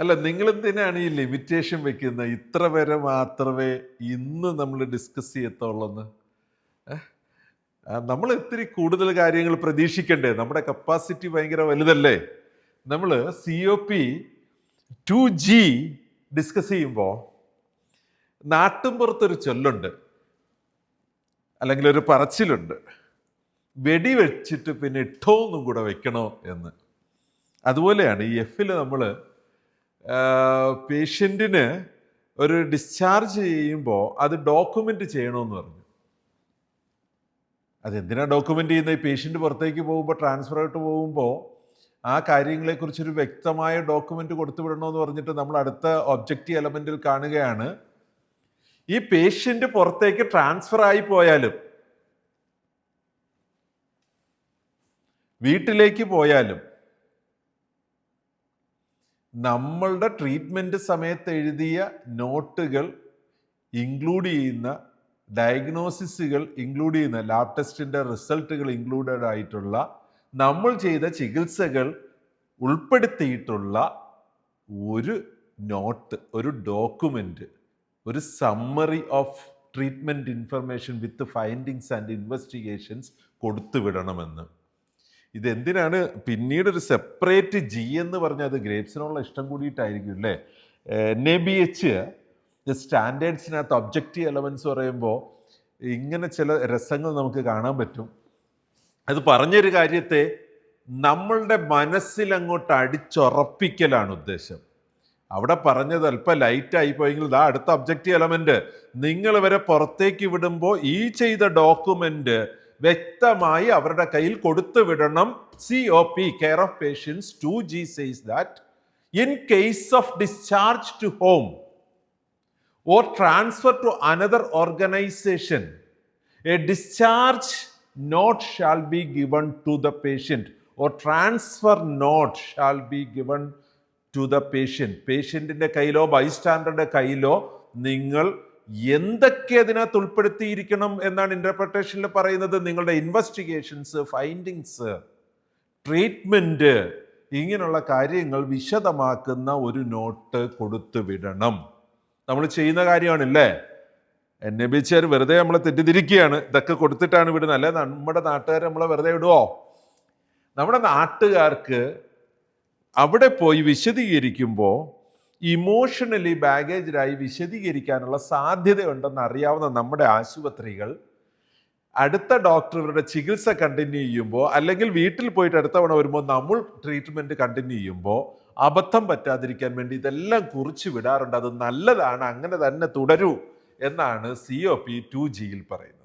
അല്ല, നിങ്ങൾ എന്തിനാണ് ഈ ലിമിറ്റേഷൻ വെക്കുന്നത്? ഇത്ര വരെ മാത്രമേ ഇന്ന് നമ്മൾ ഡിസ്കസ് ചെയ്യത്തുള്ളൂ. നമ്മൾ ഇത്തിരി കൂടുതൽ കാര്യങ്ങൾ പ്രതീക്ഷിക്കണ്ടേ? നമ്മുടെ കപ്പാസിറ്റി ഭയങ്കര വലുതല്ലേ? നമ്മൾ COP2G ഡിസ്കസ് ചെയ്യുമ്പോൾ നാട്ടുംപുറത്തൊരു ചൊല്ലുണ്ട്, അല്ലെങ്കിൽ ഒരു പറച്ചിലുണ്ട്, വെടി വെച്ചിട്ട് പിന്നെ ഇട്ടോന്നും കൂടെ വെക്കണോ എന്ന്. അതുപോലെയാണ് ഈ എഫിൽ നമ്മൾ പേഷ്യൻറ്റിന് ഒരു ഡിസ്ചാർജ് ചെയ്യുമ്പോൾ അത് ഡോക്യുമെൻ്റ് ചെയ്യണമെന്ന് പറഞ്ഞു. അതെന്തിനാണ് ഡോക്യുമെൻ്റ് ചെയ്യുന്നത്? ഈ പേഷ്യൻ്റ് പുറത്തേക്ക് പോകുമ്പോൾ, ട്രാൻസ്ഫർ ആയിട്ട് പോകുമ്പോൾ ആ കാര്യങ്ങളെക്കുറിച്ചൊരു വ്യക്തമായ ഡോക്യുമെൻ്റ് കൊടുത്തു വിടണമെന്ന് പറഞ്ഞിട്ട് നമ്മൾ അടുത്ത ഒബ്ജക്റ്റീവ് എലമെൻറ്റിൽ കാണുകയാണ്, ഈ പേഷ്യൻ്റ് പുറത്തേക്ക് ട്രാൻസ്ഫർ ആയി പോയാലും വീട്ടിലേക്ക് പോയാലും നമ്മളുടെ ട്രീറ്റ്മെൻറ്റ് സമയത്ത് എഴുതിയ നോട്ടുകൾ ഇൻക്ലൂഡ് ചെയ്യുന്ന, ഡയഗ്നോസിസുകൾ ഇൻക്ലൂഡ് ചെയ്യുന്ന, ലാബ് ടെസ്റ്റിൻ്റെ റിസൾട്ടുകൾ ഇൻക്ലൂഡഡ് ആയിട്ടുള്ള, നമ്മൾ ചെയ്ത ചികിത്സകൾ ഉൾപ്പെടുത്തിയിട്ടുള്ള ഒരു നോട്ട്, ഒരു ഡോക്യുമെൻ്റ്, ഒരു summary of treatment information with findings and investigations കൊടുത്തു വിടണമെന്ന്. ഇതെന്തിനാണ് പിന്നീട് ഒരു സെപ്പറേറ്റ് G എന്ന് പറഞ്ഞാൽ അത് ഗ്രേപ്സിനുള്ള ഇഷ്ടം കൂടിയിട്ടായിരിക്കും അല്ലേ? NABH സ്റ്റാൻഡേർഡ്സിനകത്ത് ഒബ്ജക്റ്റീവ് എലമെൻസ് പറയുമ്പോൾ ഇങ്ങനെ ചില രസങ്ങൾ നമുക്ക് കാണാൻ പറ്റും. അത് പറഞ്ഞൊരു കാര്യത്തെ നമ്മളുടെ മനസ്സിൽ അങ്ങോട്ട് അടിച്ചുറപ്പിക്കലാണ് ഉദ്ദേശം. അവിടെ പറഞ്ഞത് അല്പം ലൈറ്റായി പോയെങ്കിൽ ഇതാ അടുത്ത ഒബ്ജക്റ്റീവ് എലമെന്റ്, നിങ്ങൾ ഇവരെ പുറത്തേക്ക് വിടുമ്പോൾ ഈ ചെയ്ത ഡോക്യുമെന്റ് വ്യക്തമായി അവരുടെ കയ്യിൽ കൊടുത്തു വിടണം. COP, care of patients 2G says that in case of discharge to home or transfer to another organization, a discharge note shall be given to the patient or transfer note shall be given to the patient. പേഷ്യൻറ്റിൻ്റെ കയ്യിലോ ബൈസ്റ്റാൻഡറുടെ കയ്യിലോ നിങ്ങൾ എന്തൊക്കെ അതിനകത്ത് ഉൾപ്പെടുത്തിയിരിക്കണം എന്നാണ് ഇന്റർപ്രിട്ടേഷനിൽ പറയുന്നത്? നിങ്ങളുടെ investigations, findings, treatment, ഇങ്ങനെയുള്ള കാര്യങ്ങൾ വിശദമാക്കുന്ന ഒരു not കൊടുത്തു വിടണം. നമ്മൾ ചെയ്യുന്ന കാര്യമാണല്ലേ? NABH വെറുതെ നമ്മളെ തെറ്റിദ്ധരിക്കുകയാണ്, ഇതൊക്കെ കൊടുത്തിട്ടാണ് വിടുന്നത്. അല്ലെ നമ്മുടെ നാട്ടുകാർ നമ്മളെ വെറുതെ വിടുവോ? നമ്മുടെ നാട്ടുകാർക്ക് അവിടെ പോയി വിശദീകരിക്കുമ്പോൾ ഇമോഷണലി ബാഗേജിലായി വിശദീകരിക്കാനുള്ള സാധ്യതയുണ്ടെന്ന് അറിയാവുന്ന നമ്മുടെ ആശുപത്രികൾ അടുത്ത ഡോക്ടർ ഇവരുടെ ചികിത്സ കണ്ടിന്യൂ ചെയ്യുമ്പോൾ, അല്ലെങ്കിൽ വീട്ടിൽ പോയിട്ട് അടുത്ത തവണ വരുമ്പോൾ നമ്മൾ ട്രീറ്റ്മെൻറ്റ് കണ്ടിന്യൂ ചെയ്യുമ്പോൾ അബദ്ധം പറ്റാതിരിക്കാൻ വേണ്ടി ഇതെല്ലാം കുറിച്ച് വിടാറുണ്ട്. അത് നല്ലതാണ്, അങ്ങനെ തന്നെ തുടരൂ എന്നാണ് COP2G പറയുന്നത്.